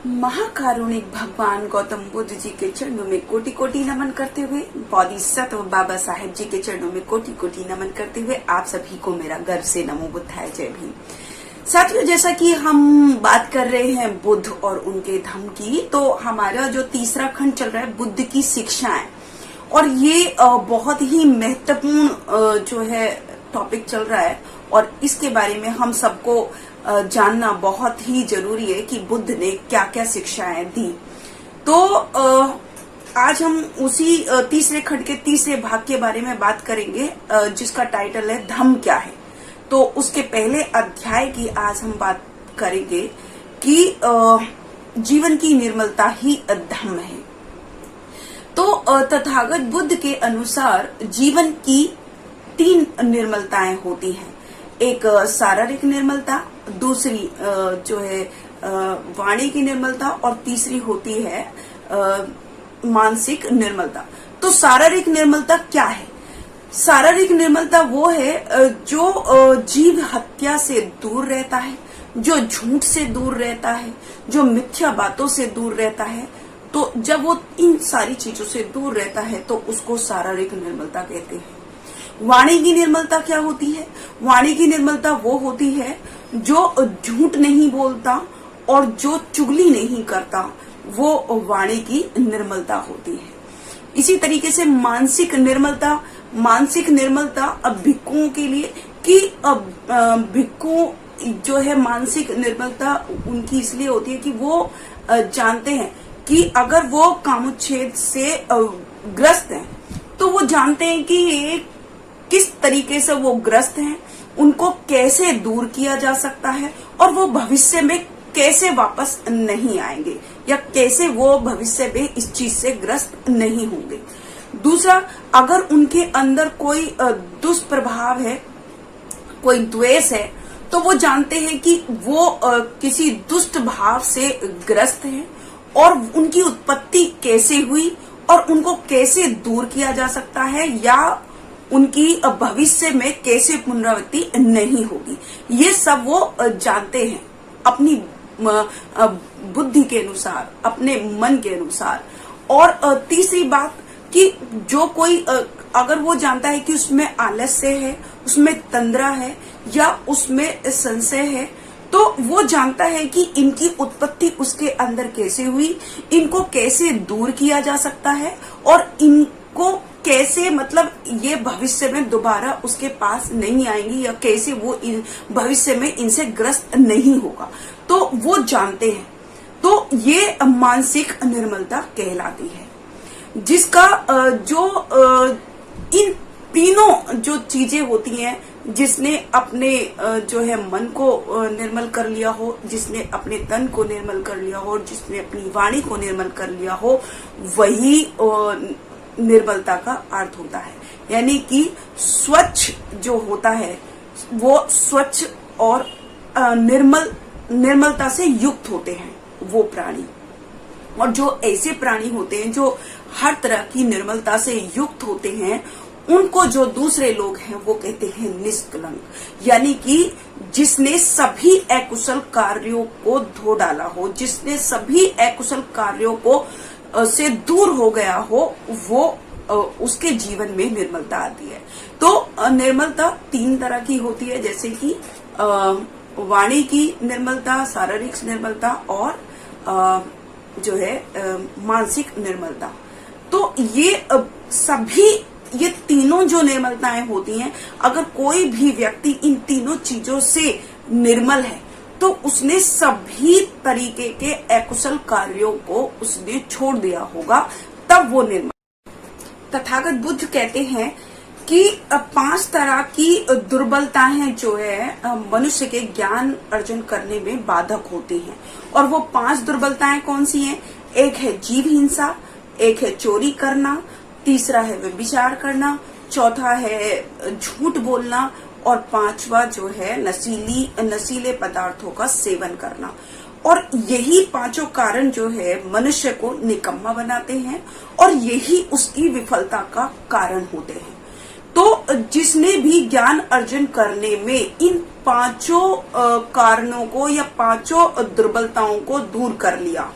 महाकारुणिक भगवान गौतम बुद्ध जी के चरणों में कोटि कोटि नमन करते हुए, बोधिसत्व बाबा साहेब जी के चरणों में कोटि कोटि नमन करते हुए आप सभी को मेरा गर्व से नमो बुद्धाय जय भीम। साथियों, जैसा कि हम बात कर रहे हैं बुद्ध और उनके धम्म की, तो हमारा जो तीसरा खंड चल रहा है बुद्ध की शिक्षाएं, और ये बहुत ही महत्वपूर्ण जो है टॉपिक चल रहा है और इसके बारे में हम सबको जानना बहुत ही जरूरी है कि बुद्ध ने क्या क्या शिक्षाएं दी। तो आज हम उसी तीसरे खंड के तीसरे भाग के बारे में बात करेंगे, जिसका टाइटल है धम्म क्या है। तो उसके पहले अध्याय की आज हम बात करेंगे कि जीवन की निर्मलता ही धम्म है। तो तथागत बुद्ध के अनुसार जीवन की 3 निर्मलताएं होती हैं। एक शारीरिक निर्मलता, दूसरी जो है वाणी की निर्मलता, और तीसरी होती है मानसिक निर्मलता। तो शारीरिक निर्मलता क्या है? शारीरिक निर्मलता वो है जो जीव हत्या से दूर रहता है, जो झूठ से दूर रहता है, जो मिथ्या बातों से दूर रहता है। तो जब वो इन सारी चीजों से दूर रहता है तो उसको शारीरिक निर्मलता कहते हैं। वाणी की निर्मलता क्या होती है? वाणी की निर्मलता वो होती है जो झूठ नहीं बोलता और जो चुगली नहीं करता, वो वाणी की निर्मलता होती है। इसी तरीके से मानसिक निर्मलता, मानसिक निर्मलता अब भिक्षुओं के लिए कि अब भिक्षु जो है मानसिक निर्मलता उनकी इसलिए होती है कि वो जानते हैं कि अगर वो कामोच्छेद से ग्रस्त हैं तो वो जानते हैं कि ये किस तरीके से वो ग्रस्त हैं, उनको कैसे दूर किया जा सकता है और वो भविष्य में कैसे वापस नहीं आएंगे या कैसे वो भविष्य में इस चीज से ग्रस्त नहीं होंगे। दूसरा, अगर उनके अंदर कोई दुष्प्रभाव है, कोई द्वेष है, तो वो जानते हैं कि वो किसी दुष्ट भाव से ग्रस्त हैं और उनकी उत्पत्ति कैसे हुई और उनको कैसे दूर किया जा सकता है या उनकी भविष्य में कैसे पुनरावृत्ति नहीं होगी। ये सब वो जानते हैं अपनी बुद्धि के अनुसार, अपने मन के अनुसार। और तीसरी बात कि जो कोई अगर वो जानता है कि उसमें आलस्य है, उसमें तंद्रा है या उसमें संशय है, तो वो जानता है कि इनकी उत्पत्ति उसके अंदर कैसे हुई, इनको कैसे दूर किया जा सकता है और इनको कैसे मतलब ये भविष्य में दोबारा उसके पास नहीं आएंगी या कैसे वो भविष्य में इनसे ग्रस्त नहीं होगा, तो वो जानते हैं। तो ये मानसिक निर्मलता कहलाती है, जिसका जो इन तीनों जो चीजें होती हैं, जिसने अपने जो है मन को निर्मल कर लिया हो, जिसने अपने तन को निर्मल कर लिया हो और जिसने अपनी वाणी को निर्मल कर लिया हो, वही निर्मलता का अर्थ होता है। यानी कि स्वच्छ जो होता है वो स्वच्छ और निर्मलता से युक्त होते हैं वो प्राणी। और जो ऐसे प्राणी होते हैं जो हर तरह की निर्मलता से युक्त होते हैं, उनको जो दूसरे लोग हैं वो कहते हैं निष्कलंक। यानी कि जिसने सभी अकुशल कार्यों को धो डाला हो, जिसने सभी अकुशल कार्यों को से दूर हो गया हो, वो उसके जीवन में निर्मलता आती है। तो निर्मलता 3 तरह की होती है, जैसे कि वाणी की निर्मलता, शारीरिक निर्मलता और जो है मानसिक निर्मलता। तो ये तीनों जो निर्मलताएं होती हैं, अगर कोई भी व्यक्ति इन तीनों चीजों से निर्मल है तो उसने सभी तरीके के अकुशल कार्यों को उसने छोड़ दिया होगा, तब वो निर्मल। तथागत बुद्ध कहते हैं कि 5 तरह की दुर्बलताएं जो है मनुष्य के ज्ञान अर्जन करने में बाधक होती हैं। और वो 5 दुर्बलताएं कौन सी हैं? एक है जीव हिंसा, एक है चोरी करना, तीसरा है व्यभिचार करना, चौथा है झूठ बोलना और 5वां जो है नशीले पदार्थों का सेवन करना। और यही 5 कारण जो है मनुष्य को निकम्मा बनाते हैं और यही उसकी विफलता का कारण होते हैं। तो जिसने भी ज्ञान अर्जन करने में इन पांचों कारणों को या पांचों दुर्बलताओं को दूर कर लिया,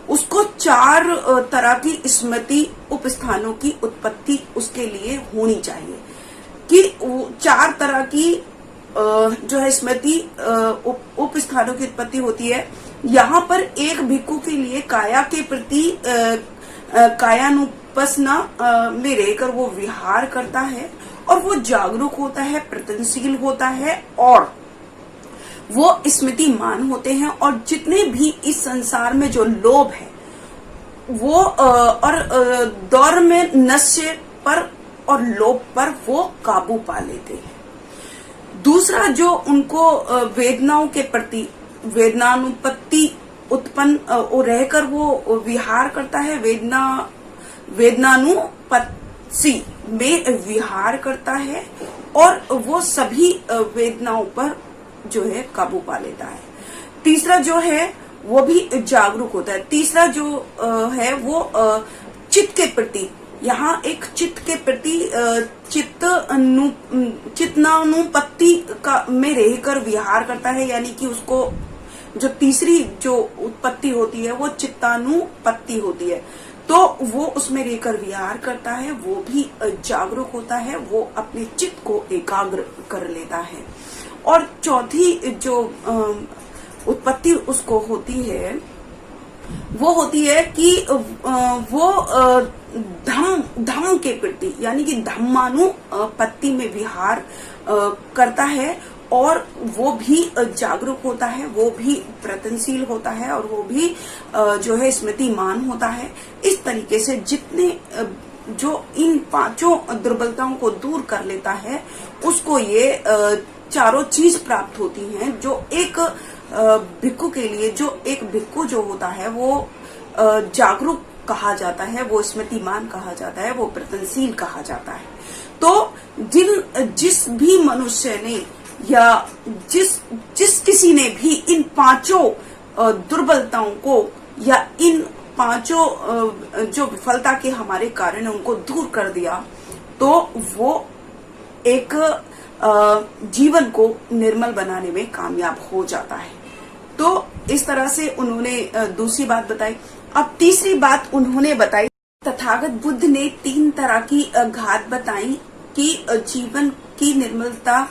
उसको चार तरह की स्मृति उपस्थानों की उत्पत्ति उसके लिए होनी चाहिए। कि चार तरह की जो है स्मृति उपस्थानों की उत्पत्ति होती है। यहाँ पर एक भिक्खु के लिए काया के प्रति कायानुपसना में रहकर वो विहार करता है और वो जागरूक होता है, प्रयत्नशील होता है और वो स्मृतिमान होते हैं। और जितने भी इस संसार में जो लोभ है वो और दौर में नशे पर और लोभ पर वो काबू पा लेते हैं। दूसरा जो उनको वेदनाओं के प्रति वेदनानुपत्ति उत्पन्न रहकर वो विहार करता है, वेदनानुपत्ति में विहार करता है और वो सभी वेदनाओं पर जो है काबू पा लेता है। तीसरा जो है वो भी जागरूक होता है। तीसरा जो है वो चित्त के प्रति, यहाँ एक चित्त के प्रति चित्तानुपत्ति का में रहकर विहार करता है, यानी कि उसको जो तीसरी जो उत्पत्ति होती है वो चित्तानुपत्ति होती है, तो वो उसमें रहकर विहार करता है, वो भी जागरूक होता है, वो अपने चित्त को एकाग्र कर लेता है। और चौथी जो उत्पत्ति उसको होती है वो होती है कि वो धम्म के प्रति, यानी कि धम्मानुपत्ति में विहार करता है और वो भी जागरूक होता है, वो भी प्रयत्नशील होता है और वो भी जो है स्मृतिमान होता है। इस तरीके से जितने जो इन पांचों दुर्बलताओं को दूर कर लेता है उसको ये चारों चीज प्राप्त होती हैं। जो एक भिक्खु के लिए, जो एक भिक्खु जो होता है वो जागरूक कहा जाता है, वो स्मृतिमान कहा जाता है, वो प्रयत्नशील कहा जाता है। तो जिस भी मनुष्य ने या जिस किसी ने भी इन पांचों दुर्बलताओं को या इन पांचों जो विफलता के हमारे कारण है उनको दूर कर दिया, तो वो एक जीवन को निर्मल बनाने में कामयाब हो जाता है। तो इस तरह से उन्होंने दूसरी बात बताई। अब तीसरी बात उन्होंने बताई, तथागत बुद्ध ने 3 तरह की घात बताई कि जीवन की निर्मलता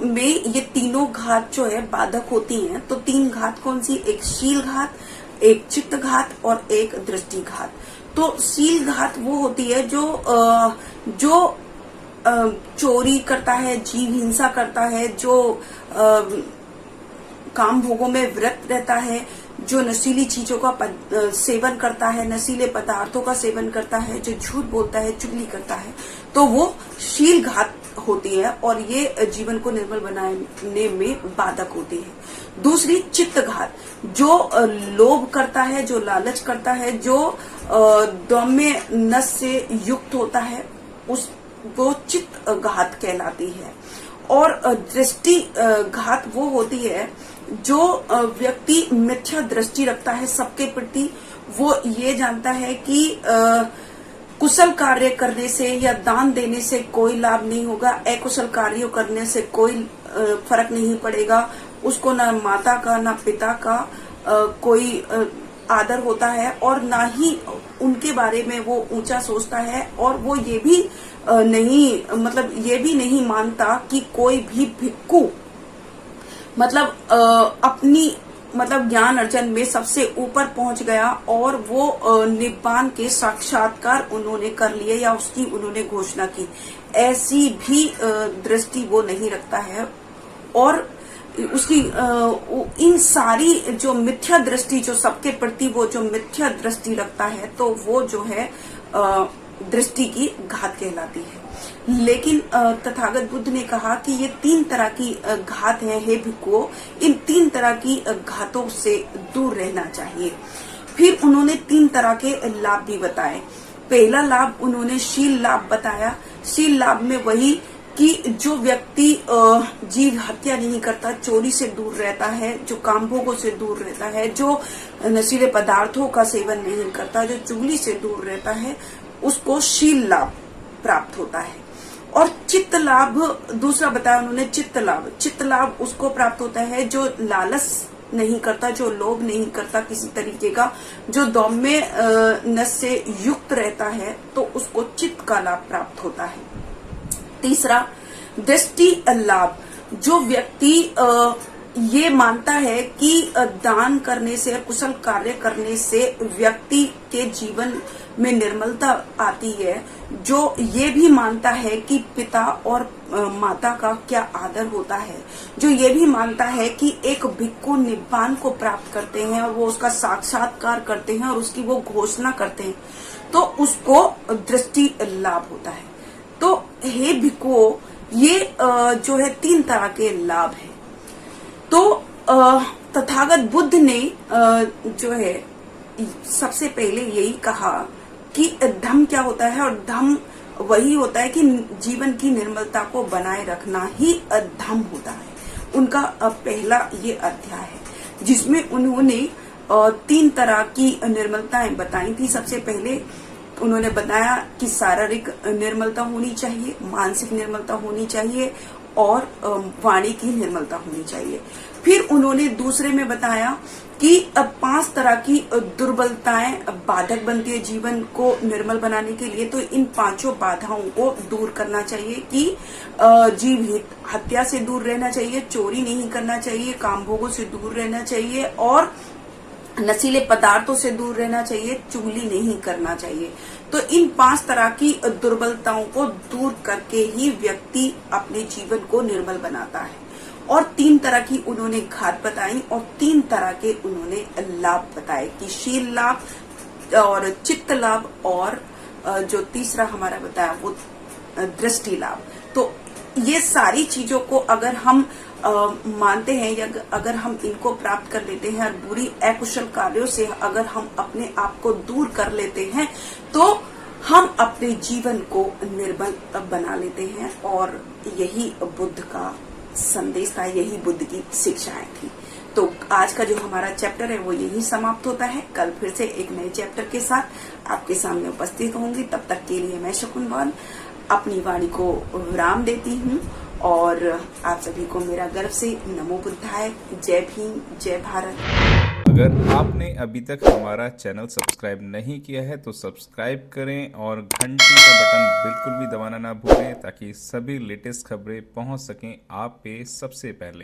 में ये तीनों घात जो है बाधक होती हैं। तो 3 घात कौन सी? एक शील घात, एक चित्त घात और एक दृष्टि घात। तो शील घात वो होती है जो चोरी करता है, जीव हिंसा करता है, जो काम भोगों में व्रत रहता है, जो नशीली चीजों का सेवन करता है, नशीले पदार्थों का सेवन करता है, जो झूठ बोलता है, चुगली करता है, तो वो शील घात होती है और ये जीवन को निर्मल बनाने में बाधक होती है। दूसरी चित्त घात, जो लोभ करता है, जो लालच करता है, जो दौम्य नस से युक्त होता है, वो चित्त घात कहलाती है। और दृष्टि घात वो होती है जो व्यक्ति मिथ्या दृष्टि रखता है सबके प्रति। वो ये जानता है कि कुशल कार्य करने से या दान देने से कोई लाभ नहीं होगा, अकुशल कार्यों करने से कोई फर्क नहीं पड़ेगा, उसको ना माता का ना पिता का कोई आदर होता है और ना ही उनके बारे में वो ऊंचा सोचता है। और वो ये भी ये भी नहीं मानता कि कोई भी भिक्खु अपनी ज्ञान अर्जन में सबसे ऊपर पहुंच गया और वो निब्बान के साक्षात्कार उन्होंने कर लिए या उसकी उन्होंने घोषणा की, ऐसी भी दृष्टि वो नहीं रखता है। और उसकी इन सारी जो मिथ्या दृष्टि, जो सबके प्रति वो जो मिथ्या दृष्टि रखता है, तो वो जो है दृष्टि की घात कहलाती है। लेकिन तथागत बुद्ध ने कहा कि ये 3 तरह की घात है, हे भिक्खुओं, इन 3 तरह की घातों से दूर रहना चाहिए। फिर उन्होंने 3 तरह के लाभ भी बताए। पहला लाभ उन्होंने शील लाभ बताया। शील लाभ में वही कि जो व्यक्ति जीव हत्या नहीं करता, चोरी से दूर रहता है, जो कामभोगों से दूर रहता है, जो नशीले पदार्थों का सेवन नहीं करता, जो चुगली से दूर रहता है, उसको शील लाभ प्राप्त होता है। और चित्त लाभ दूसरा बताया उन्होंने, चित्त लाभ। चित्त लाभ उसको प्राप्त होता है जो लालच नहीं करता, जो लोभ नहीं करता किसी तरीके का, जो दौम्य नस से युक्त रहता है, तो उसको चित्त का लाभ प्राप्त होता है। तीसरा दृष्टि लाभ। जो व्यक्ति ये मानता है कि दान करने से, कुशल कार्य करने से व्यक्ति के जीवन में निर्मलता आती है, जो ये भी मानता है कि पिता और माता का क्या आदर होता है, जो ये भी मानता है कि एक भिक्खु निब्बान को प्राप्त करते हैं और वो उसका साक्षात्कार करते हैं और उसकी वो घोषणा करते हैं, तो उसको दृष्टि लाभ होता है। तो हे भिक्खुओं, ये जो है 3 तरह के लाभ है। तो तथागत बुद्ध ने जो है सबसे पहले यही कहा कि धम्म क्या होता है, और धम्म वही होता है कि जीवन की निर्मलता को बनाए रखना ही धम्म होता है। उनका पहला ये अध्याय है जिसमें उन्होंने 3 तरह की निर्मलताएं बताई थी। सबसे पहले उन्होंने बताया कि शारीरिक निर्मलता होनी चाहिए, मानसिक निर्मलता होनी चाहिए और वाणी की निर्मलता होनी चाहिए। फिर उन्होंने दूसरे में बताया कि 5 तरह की दुर्बलताएं बाधक बनती है जीवन को निर्मल बनाने के लिए, तो इन 5 बाधाओं को दूर करना चाहिए कि जीव हत्या से दूर रहना चाहिए, चोरी नहीं करना चाहिए, कामभोगों से दूर रहना चाहिए और नशीले पदार्थों से दूर रहना चाहिए, चुगली नहीं करना चाहिए। तो इन 5 तरह की दुर्बलताओं को दूर करके ही व्यक्ति अपने जीवन को निर्मल बनाता है। और 3 तरह की उन्होंने घात बताई और 3 तरह के उन्होंने लाभ बताए कि शील लाभ और चित्त लाभ और जो तीसरा हमारा बताया वो दृष्टि लाभ। तो ये सारी चीजों को अगर हम मानते हैं या अगर हम इनको प्राप्त कर लेते हैं और बुरी अकुशल कार्यों से अगर हम अपने आप को दूर कर लेते हैं, तो हम अपने जीवन को निर्मल बना लेते हैं। और यही बुद्ध का संदेश था, यही बुद्ध की शिक्षाएं थी। तो आज का जो हमारा चैप्टर है वो यही समाप्त होता है। कल फिर से एक नए चैप्टर के साथ आपके सामने उपस्थित होंगी। तब तक के लिए मैं शकुन अपनी वाणी को विराम देती हूँ और आप सभी को मेरा गर्व से नमो बुद्धाय, जय भीम, जय भारत। अगर आपने अभी तक हमारा चैनल सब्सक्राइब नहीं किया है तो सब्सक्राइब करें और घंटी का बटन बिल्कुल भी दबाना ना भूलें ताकि सभी लेटेस्ट खबरें पहुंच सकें आप पे सबसे पहले।